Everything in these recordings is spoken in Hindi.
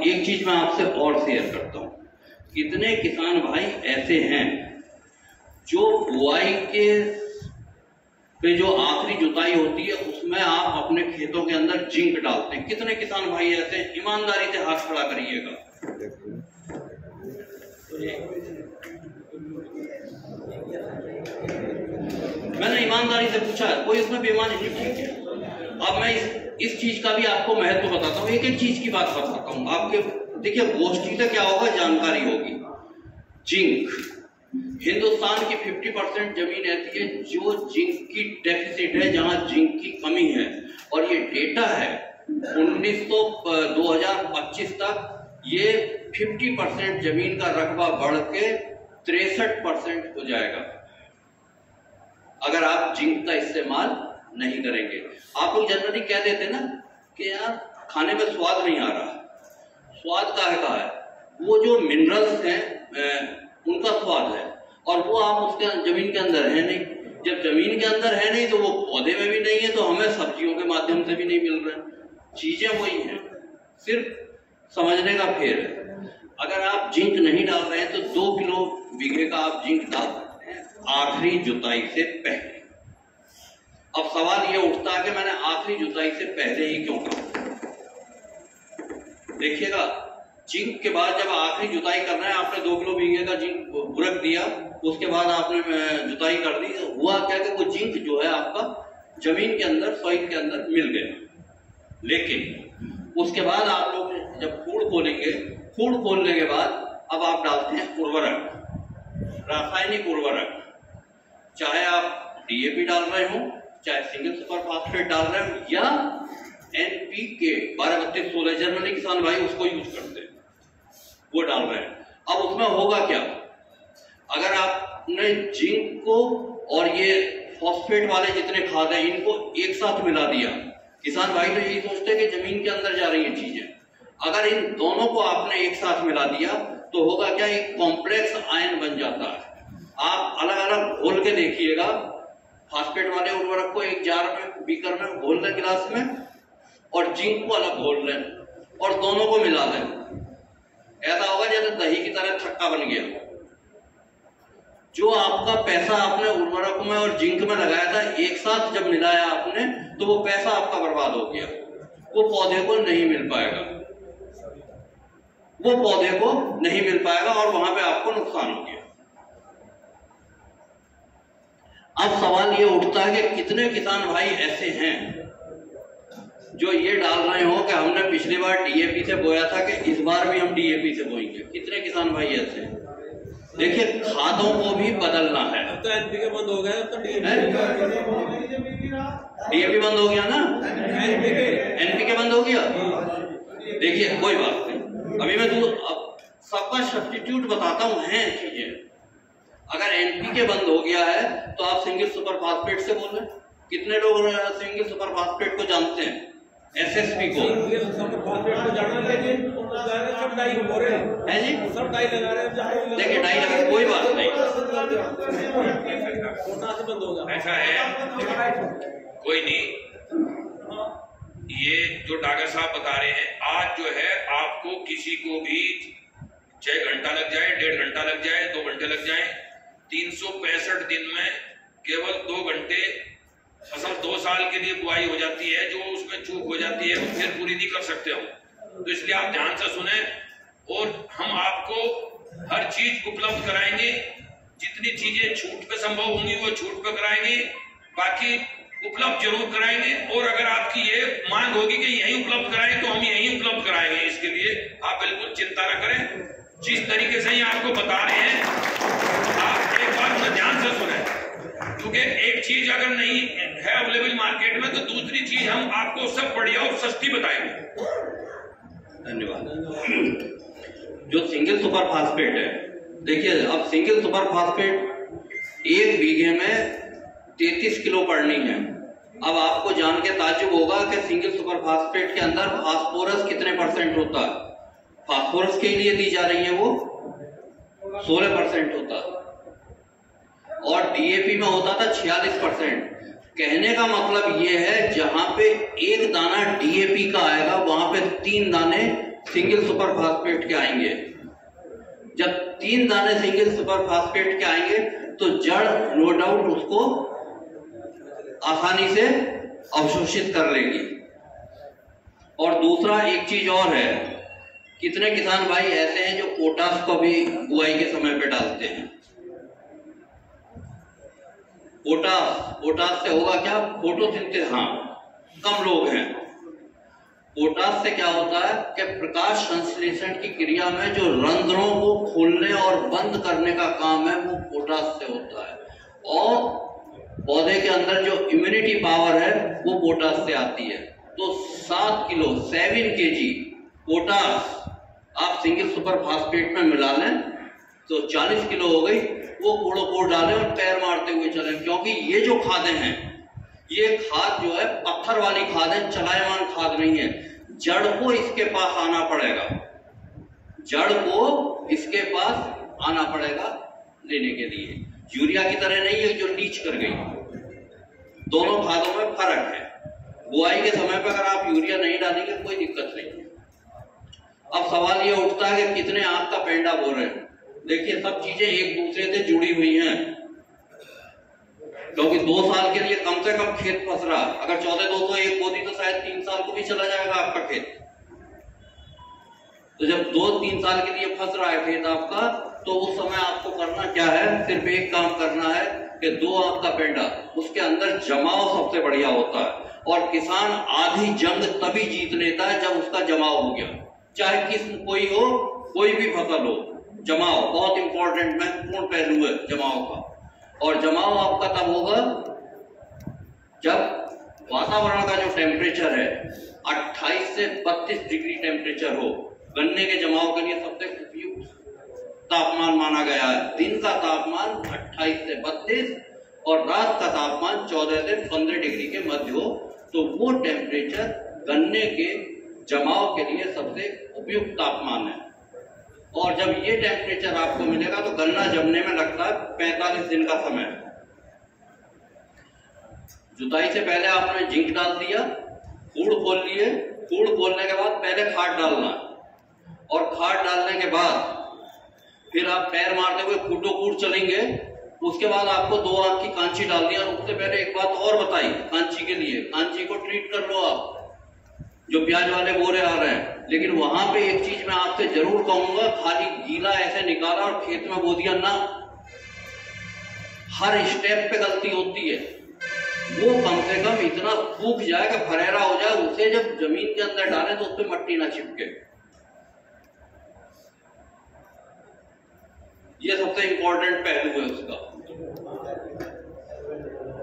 अब एक चीज मैं आपसे और शेयर करता हूं, कितने किसान भाई ऐसे हैं जो बुआई के पे जो आखिरी जुताई होती है उसमें आप अपने खेतों के अंदर जिंक डालते हैं? कितने किसान भाई ऐसे हैं? ईमानदारी से हाथ खड़ा करिएगा। मैंने ईमानदारी से पूछा, कोई उसमें बेईमानी नहीं की है। अब मैं इस चीज का भी आपको महत्व बताता हूँ, एक एक चीज की बात बताता हूँ आपके। देखिए, गोष्ठी से क्या होगा, जानकारी होगी। जिंक, हिंदुस्तान की 50% जमीन ऐसी है जो जिंक की डेफिसिट है, जहां जिंक की कमी है। और ये डेटा है 2025 तक ये 50% जमीन का रकबा बढ़ के 63% हो जाएगा अगर आप जिंक का इस्तेमाल नहीं करेंगे। आप लोग जनरली कह देते ना कि यार खाने में स्वाद नहीं आ रहा। स्वाद का है वो जो मिनरल्स हैं उनका स्वाद है, और वो आप उसके जमीन के अंदर है नहीं। जब जमीन के अंदर है नहीं तो वो पौधे में भी नहीं है, तो हमें सब्जियों के माध्यम से भी नहीं मिल रहे हैं। चीजें वही हैं, सिर्फ समझने का फेर है। अगर आप जिंक नहीं डाल रहे हैं तो 2 किलो बीघे का आप जिंक डाल सकते हैं आखिरी जुताई से पहले। अब सवाल ये उठता है कि मैंने आखिरी जुताई से पहले ही क्यों कहा? देखिएगा, जिंक के बाद जब आखिरी जुताई करना है, आपने 2 किलो बीघे का जिंक बुरक दिया, उसके बाद आपने जुताई कर दी, हुआ क्या कि वो जिंक जो है आपका जमीन के अंदर, सॉइल के अंदर मिल गया। लेकिन उसके बाद आप लोग जब खूड़ खोलेंगे, खूड़ खोलने के बाद अब आप डालते हैं उर्वरक, रासायनिक उर्वरक। चाहे आप डीएपी डाल रहे हो, चाहे सिंगल सुपर फास्फेट डाल रहे हो, या एनपीके 12-32-16, जनरली किसान भाई उसको यूज करते हैं, वो डाल रहे हैं। अब उसमें होगा क्या, अगर आपने जिंक को और ये फॉस्फेट वाले जितने खाद हैं इनको एक साथ मिला दिया, किसान भाई तो यही सोचते हैं कि जमीन के अंदर जा रही है चीजें। अगर इन दोनों को आपने एक साथ मिला दिया तो होगा क्या, एक कॉम्प्लेक्स आयन बन जाता है। आप अलग अलग घोल के देखिएगा, फास्फेट वाले उर्वरक को एक जार में, बीकर में घोल लें, गिलास में, और जिंक को अलग घोल लें और दोनों को मिला लें। ऐसा होगा जैसे दही की तरह थक्का बन गया। जो आपका पैसा आपने उर्वरक में और जिंक में लगाया था, एक साथ जब मिलाया आपने तो वो पैसा आपका बर्बाद हो गया, वो पौधे को नहीं मिल पाएगा, वो पौधे को नहीं मिल पाएगा और वहां पे आपको नुकसान हो गया। अब सवाल ये उठता है कि कितने किसान भाई ऐसे हैं जो ये डाल रहे हो कि हमने पिछली बार डीएपी से बोया था कि इस बार भी हम डीएपी से बोएंगे? कितने किसान भाई ऐसे हैं? देखिए, खादों को भी बदलना है। अब तो एनपीके बंद हो गया, अब तो डीएपी बंद हो गया ना, एनपीके बंद हो गया। देखिए, कोई बात नहीं, अभी मैं सबका सब्स्टिट्यूट बताता हूं, हैं चीजें। अगर एनपीके बंद हो गया है तो आप सिंगल सुपर फास्फेट से बोल रहे हैं। कितने लोग सिंगल सुपर फास्फेट को जानते हैं? एसएसपी को सब डाई हो रहे हैं जी, सब डाई लगा रहे हैं। देखिए, डाई लगा, कोई बात नहीं, से बंद होगा। ऐसा है, कोई नहीं। ये जो डॉक्टर साहब बता रहे हैं, आज जो है आपको किसी को भी 6 घंटा लग जाए, 1.5 घंटा लग जाए, 2 घंटे लग जाए, 365 दिन में केवल 2 घंटे फसल 2 साल के लिए बुआई हो जाती है। जो उसमें चूक हो जाती है वो फिर पूरी नहीं कर सकते हो। तो इसलिए आप ध्यान से सुने और हम आपको हर चीज उपलब्ध कराएंगे। जितनी चीजें छूट पे संभव होंगी वो छूट पे कराएंगे, बाकी उपलब्ध जरूर कराएंगे। और अगर आपकी ये मांग होगी कि यही उपलब्ध कराएं तो हम यही उपलब्ध कराएंगे। इसके लिए आप बिल्कुल चिंता न करें। जिस तरीके से ही आपको बता रहे हैं, आप एक बात में ध्यान से सुने, क्योंकि एक चीज अगर नहीं है अवेलेबल मार्केट में तो दूसरी चीज हम आपको सब बढ़िया और सस्ती बताएंगे। धन्यवाद। जो सिंगल सुपर फास्फेट है, देखिए, अब सिंगल सुपर फास्फेट 1 बीघे में 33 किलो पड़नी है। अब आपको जान के ताज्जुब होगा कि सिंगल सुपर फास्फेट के अंदर फास्फोरस कितने % होता है? फास्फोरस के लिए दी जा रही है वो 16% होता है, और डीएपी में होता था 46%। कहने का मतलब ये है, जहां पे 1 दाना डीएपी का आएगा वहां पे 3 दाने सिंगल सुपर फास्फेट के आएंगे। जब 3 दाने सिंगल सुपर फास्फेट के आएंगे तो जड़ नो डाउट उसको आसानी से अवशोषित कर लेगी। और दूसरा एक चीज और है, कितने किसान भाई ऐसे हैं जो पोटास को भी बुआई के समय पे डालते हैं। पोटास से होगा क्या? फोटोसिंथेसिस, हाँ कम लोग हैं। पोटास से क्या होता है कि प्रकाश संश्लेषण की क्रिया में जो रंध्रों को खोलने और बंद करने का काम है वो पोटास से होता है। और पौधे के अंदर जो इम्यूनिटी पावर है वो पोटास से आती है। तो 7 kg पोटास आप सिंगल सुपर फास्फेट में मिला लें तो 40 किलो हो गई। वो कोड़ो डालें और पैर मारते हुए चलें, क्योंकि ये जो खादें हैं ये खाद जो है पत्थर वाली खाद है, चलायमान खाद नहीं है। जड़ को इसके पास आना पड़ेगा, जड़ को इसके पास आना पड़ेगा लेने के लिए। यूरिया की तरह नहीं है जो लीच कर गई। दोनों खादों में फर्क है। बुआई के समय पर अगर आप यूरिया नहीं डालेंगे कोई दिक्कत नहीं है। अब सवाल ये उठता है कि कितने आंख का पेंडा बो रहे हैं। देखिए सब चीजें एक दूसरे से जुड़ी हुई हैं, क्योंकि 2 साल के लिए कम से कम खेत फंस रहा। अगर 14,201 बोदी तो शायद 3 साल को भी चला जाएगा आपका खेत। तो जब 2-3 साल के लिए फंस रहा है खेत आपका, तो उस समय आपको करना क्या है? सिर्फ एक काम करना है कि 2 आंख का पेंडा, उसके अंदर जमाव सबसे बढ़िया होता है। और किसान आधी जंग तभी जीत लेता है जब उसका जमाव हो गया, चाहे किस्म कोई हो, कोई भी फसल हो। जमाव बहुत इंपॉर्टेंट महत्वपूर्ण पहलू है जमाव का। और जमाव आपका तब होगा जब वातावरण का जो टेम्परेचर है 28 से 32 डिग्री टेम्परेचर हो। गन्ने के जमाव के लिए सबसे उपयुक्त तापमान माना गया है। दिन का तापमान 28 से 32 और रात का तापमान 14 से 15 डिग्री के मध्य हो, तो वो टेम्परेचर गन्ने के जमाव के लिए सबसे उपयुक्त तापमान है। और जब ये टेम्परेचर आपको मिलेगा तो गन्ना जमने में लगता है 45 दिन का समय। जुताई से पहले आपने जिंक डाल दिया, कूड़ खोल लिए। कूड़ खोलने के बाद पहले खाद डालना, और खाद डालने के बाद फिर आप पैर मारते हुए कूड़ चलेंगे। उसके बाद आपको 2 आंख की कांची डालनी है। और उससे पहले एक बात और बताई कांची के लिए, कांची को ट्रीट कर लो आप, जो प्याज वाले बोरे आ रहे हैं। लेकिन वहां पे एक चीज मैं आपसे जरूर कहूंगा, खाली गीला ऐसे निकाला और खेत में बो दिया ना। हर स्टेप पे गलती होती है। वो कम से कम इतना सूख जाए कि फरेरा हो जाए, उसे जब जमीन के अंदर डालें तो उस पर मट्टी ना चिपके। ये सबसे इंपॉर्टेंट पहलू है उसका।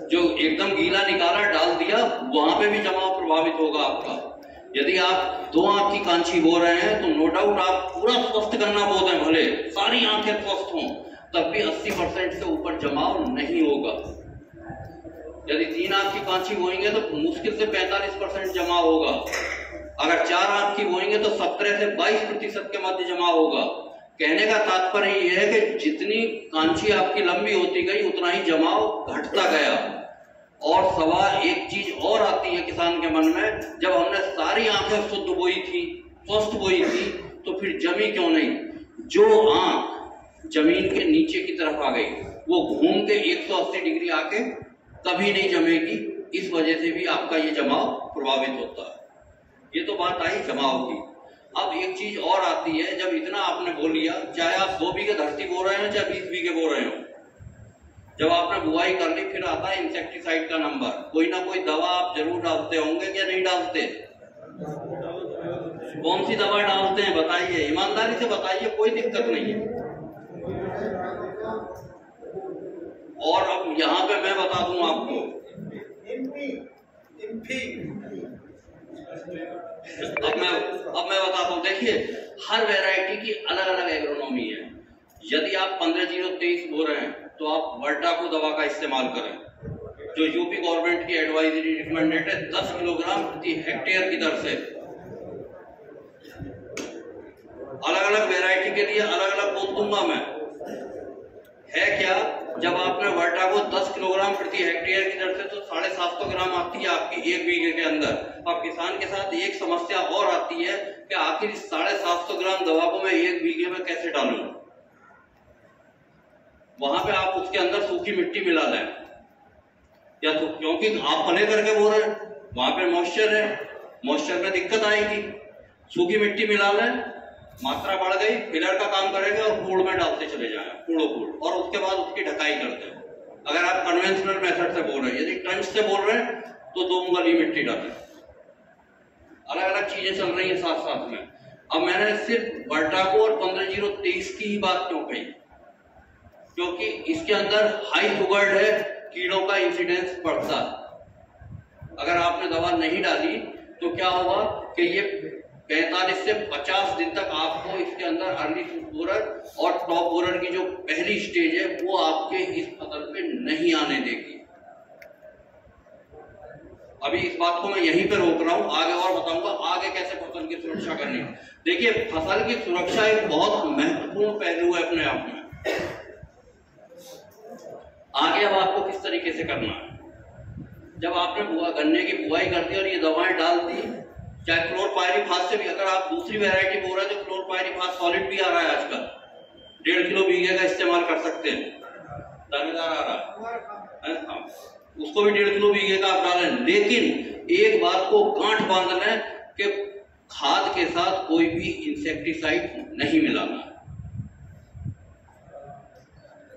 जो एकदम गीला निकाला डाल दिया, वहां पे भी जमाव प्रभावित होगा आपका। यदि आप 2 आंख की कांची बो रहे हैं तो नो डाउट आप पूरा स्वस्थ गन्ना बो दें, भले सारी आंखें स्वस्थ हों, तब भी 80% से ऊपर जमाव नहीं होगा। यदि 3 आंख की कांची बोएंगे तो मुश्किल से 45% जमाव होगा। अगर 4 आंख की बोएंगे तो 17 से 22% के मध्य जमाव होगा। कहने का तात्पर्य यह है कि जितनी कांची आपकी लंबी होती गई उतना ही जमाव घटता गया। और सवाल एक चीज और आती है किसान के मन में, जब हमने सारी आंखें शुद्ध बोई थी, स्वस्थ बोई थी, तो फिर जमी क्यों नहीं? जो आंख जमीन के नीचे की तरफ आ गई वो घूम के 180 डिग्री आके कभी नहीं जमेगी। इस वजह से भी आपका ये जमाव प्रभावित होता है। ये तो बात आई जमाव की। अब एक चीज और आती है, जब इतना आपने बो लिया, चाहे आप 2 बीघे धरती बो रहे हो चाहे 20 बीघे बो रहे हो, जब आपने बुआई कर ली फिर आता है इंसेक्टिसाइड का नंबर। कोई ना कोई दवा आप जरूर डालते होंगे क्या नहीं डालते? कौन सी दवा डालते हैं बताइए, ईमानदारी से बताइए, कोई दिक्कत नहीं है। और अब यहाँ पे मैं बता दूं आपको, अब मैं बताता हूँ। देखिए हर वैरायटी की अलग अलग एग्रोनॉमी है। यदि आप 15-0-23 बो रहे हैं तो आप वर्टाको दवा का इस्तेमाल करें, जो यूपी गवर्नमेंट की एडवाइजरी रिकमेंडेड है 10 किलोग्राम प्रति हेक्टेयर की दर से। अलग अलग वैरायटी के लिए अलग अलग बोल दूंगा मैं। है क्या जब आपने वर्टाको 10 किलोग्राम प्रति हेक्टेयर की दर से तो 750 ग्राम आती है आपकी 1 बीघे के अंदर। अब किसान के साथ एक समस्या और आती है कि आखिर इस 750 ग्राम दवा को मैं 1 बीघे में कैसे डालूं। वहां पे आप उसके अंदर सूखी मिट्टी मिला लें, या तो क्योंकि आप पले करके बोल रहे हैं, वहां पे मॉइस्चर है, मॉइस्चर में दिक्कत आएगी। सूखी मिट्टी मिला लें, मात्रा बढ़ गई, फिलर का काम करेंगे और कूड़ में डालते चले जाएं, कूड़ो कूड़, और उसके बाद उसकी ढकाई करते हैं। अगर आप कन्वेंशनल मेथड से बोल रहे हैं, यदि ट्रंच से बोल रहे हैं तो 2 मुंगली मिट्टी डालें। अलग अलग चीजें चल रही है साथ साथ में। अब मैंने सिर्फ वर्टाको और 15-0-23 की ही बात क्यों कही, क्योंकि इसके अंदर हाई शुगर्ड है, कीड़ों का इंसिडेंस बढ़ता है। अगर आपने दवा नहीं डाली तो क्या होगा कि ये 45 से 50 दिन तक आपको इसके अंदर अर्ली बोरर और टॉप बोरर की जो पहली स्टेज है वो आपके इस फसल पे नहीं आने देगी। अभी इस बात को मैं यहीं पे रोक रहा हूं, आगे और बताऊंगा आगे कैसे फसल की सुरक्षा करनी है। देखिए, फसल की सुरक्षा एक बहुत महत्वपूर्ण पहलू है अपने आप में। आगे अब आपको किस तरीके से करना है, जब आपने गन्ने की बुआई कर दी और ये दवाएं डाल दी, चाहे क्लोरपायरीफास से भी, अगर आप दूसरी वैरायटी बोल रहे हैं तो क्लोरपायरीफास सॉलिड भी आ रहा है आजकल, 1.5 किलो बीघे का इस्तेमाल कर सकते हैं, दानेदार आ रहा है, उसको भी 1.5 किलो बीघे का आप डालें। लेकिन एक बात को गांठ बांध लें कि खाद के साथ कोई भी इंसेक्टिसाइड नहीं मिलाना,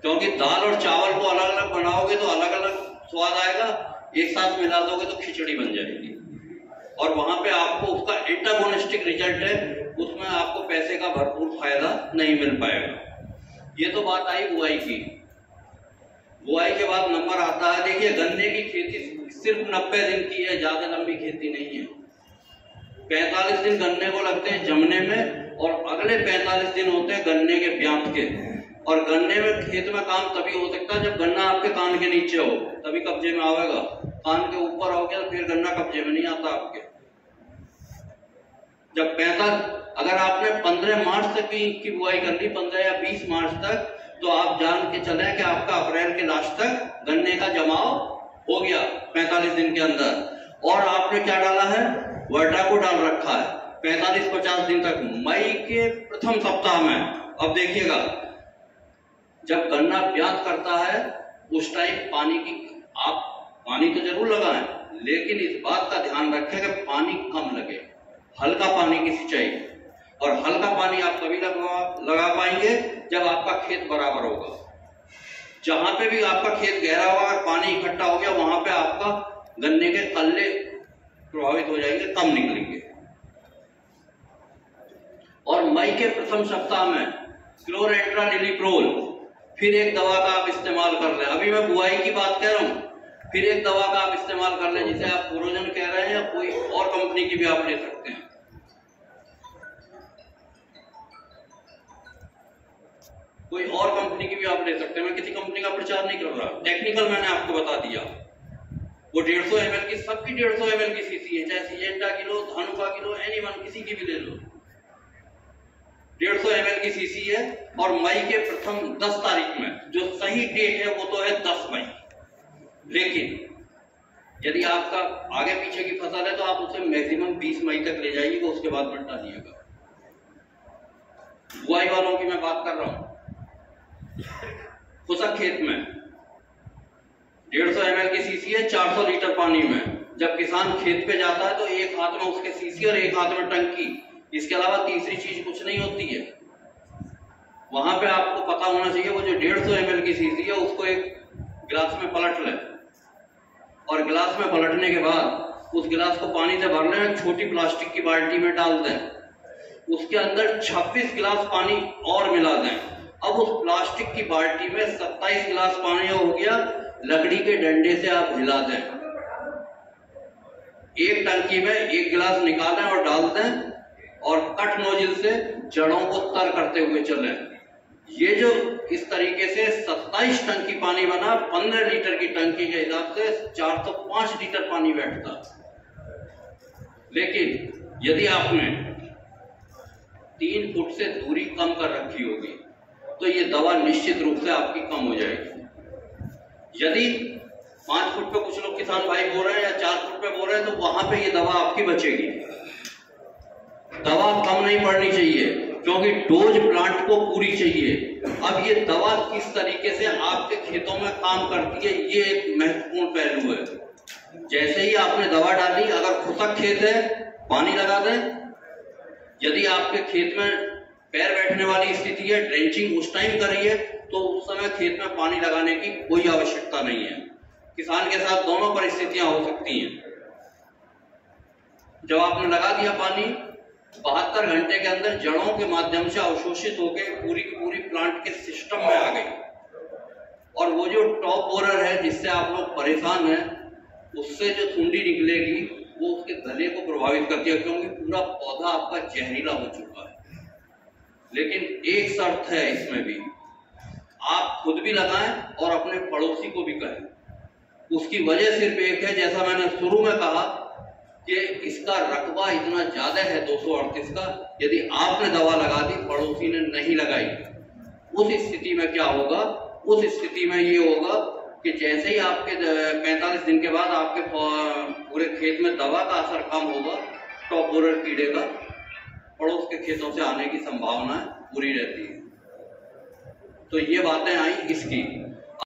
क्योंकि दाल और चावल को अलग अलग बनाओगे तो अलग अलग स्वाद आएगा, एक साथ मिला दोगे तो खिचड़ी बन जाएगी, और वहां पे आपको उसका एंटागोनिस्टिक रिजल्ट है, उसमें आपको पैसे का भरपूर फायदा नहीं मिल पाएगा। ये तो बात आई बुआई की। बुआई के बाद नंबर आता है, देखिए गन्ने की खेती सिर्फ 90 दिन की है, ज्यादा लंबी खेती नहीं है। 45 दिन गन्ने को लगते हैं जमने में, और अगले 45 दिन होते हैं गन्ने के ब्यांत के। और गन्ने में खेत में काम तभी हो सकता है जब गन्ना आपके कान के नीचे हो, तभी कब्जे में आएगा। कान के ऊपर हो गया तो फिर गन्ना कब्जे में नहीं आता आपके। जब 45, अगर आपने 15 मार्च तक की बुआई कर ली, 15 या 20 मार्च तक, तो आप जान के चले कि आपका अप्रैल के लास्ट तक गन्ने का जमाव हो गया 45 दिन के अंदर। और आपने क्या डाला है, वर्टाको डाल रखा है 45-50 दिन तक, मई के प्रथम सप्ताह में। अब देखिएगा, जब गन्ना ब्यांत करता है उस टाइम पानी की, आप पानी तो जरूर लगाएं, लेकिन इस बात का ध्यान रखें कि पानी कम लगे, हल्का पानी की सिंचाई। और हल्का पानी आप तभी लगा पाएंगे जब आपका खेत बराबर होगा। जहां पे भी आपका खेत गहरा होगा, पानी इकट्ठा हो गया, वहां पे आपका गन्ने के कल्ले प्रभावित हो जाएंगे, कम निकलेंगे। और मई के प्रथम सप्ताह में क्लोरेंट्रानिलिप्रोल फिर एक दवा का आप इस्तेमाल कर लें। अभी मैं बुआई की बात कह रहा हूं, फिर एक दवा का आप इस्तेमाल कर लें, जिसे आप कोरोजन कह रहे हैं, या कोई और कंपनी की भी आप ले सकते हैं। कोई और कंपनी की भी आप ले सकते हैं, मैं किसी कंपनी का प्रचार नहीं कर रहा, टेक्निकल मैंने आपको बता दिया। वो 150 ml की, सबकी 150 ml की सीसी है, चाहे सिजेंटा की लो, धानुका की लो, एनीवन किसी की भी ले लो, 150 ml की सीसी है। और मई के प्रथम 10 तारीख में जो सही डेट है वो तो है 10 मई। लेकिन यदि आपका आगे पीछे की फसल है तो आप उसे मैक्सिमम 20 मई तक ले जाइएगा, उसके बाद मत डालिएगा। बुआई वालों की मैं बात कर रहा हूं। खुशक खेत में 150 ml की सीसी है 400 लीटर पानी में। जब किसान खेत पे जाता है तो एक हाथ में उसके सीसी और एक हाथ में टंकी, इसके अलावा तीसरी चीज कुछ नहीं होती है। वहां पे आपको पता होना चाहिए, वो जो 150 ml की सीसी है उसको एक गिलास में पलट लें, और गिलास में पलटने के बाद उस गिलास को पानी से भर लें, छोटी प्लास्टिक की बाल्टी में डाल दें, उसके अंदर 26 गिलास पानी और मिला दें। अब उस प्लास्टिक की बाल्टी में 27 गिलास पानी हो गया, लकड़ी के डंडे से आप हिला दें, एक टंकी में 1 गिलास निकालें और डाल दें, और कट नोजल से जड़ों को तर करते हुए चलें। ये जो इस तरीके से 27 टंकी पानी बना, 15 लीटर की टंकी के हिसाब से 405 लीटर पानी बैठता। लेकिन यदि आपने 3 फुट से दूरी कम कर रखी होगी तो ये दवा निश्चित रूप से आपकी कम हो जाएगी। यदि 5 फुट पे कुछ लोग किसान भाई बोल रहे हैं या 4 फुट पे बोल रहे हैं, तो वहां पे ये दवा आपकी बचेगी। दवा कम नहीं पड़नी चाहिए, क्योंकि डोज प्लांट को पूरी चाहिए। अब ये दवा किस तरीके से आपके खेतों में काम करती है, ये एक महत्वपूर्ण पहलू है। जैसे ही आपने दवा डाली, अगर खुशक खेत है पानी लगा दें। यदि आपके खेत में पैर बैठने वाली स्थिति है, ड्रेंचिंग उस टाइम करिए, तो उस समय खेत में पानी लगाने की कोई आवश्यकता नहीं है। किसान के साथ दोनों परिस्थितियां हो सकती हैं। जब आपने लगा दिया पानी, 72 घंटे के अंदर जड़ों के माध्यम से अवशोषित होकर पूरी की पूरी प्लांट के सिस्टम में आ गई। और वो जो टॉप बोरर है जिससे आप लोग परेशान हैं, उससे जो सुंडी निकलेगी वो उसके गले को प्रभावित करती है, क्योंकि पूरा पौधा आपका जहरीला हो चुका है। लेकिन एक शर्त है इसमें भी, आप खुद भी लगाएं और अपने पड़ोसी को भी कहें। उसकी वजह सिर्फ एक है, जैसा मैंने शुरू में कहा कि इसका रकबा इतना ज्यादा है 238 का। यदि आपने दवा लगा दी, पड़ोसी ने नहीं लगाई, उस स्थिति में क्या होगा? उस स्थिति में ये होगा कि जैसे ही आपके 45 दिन के बाद आपके पूरे खेत में दवा का असर कम होगा, टॉप बोरर कीड़े का पड़ोस के खेतों से आने की संभावना पूरी रहती है। तो ये बातें आई इसकी।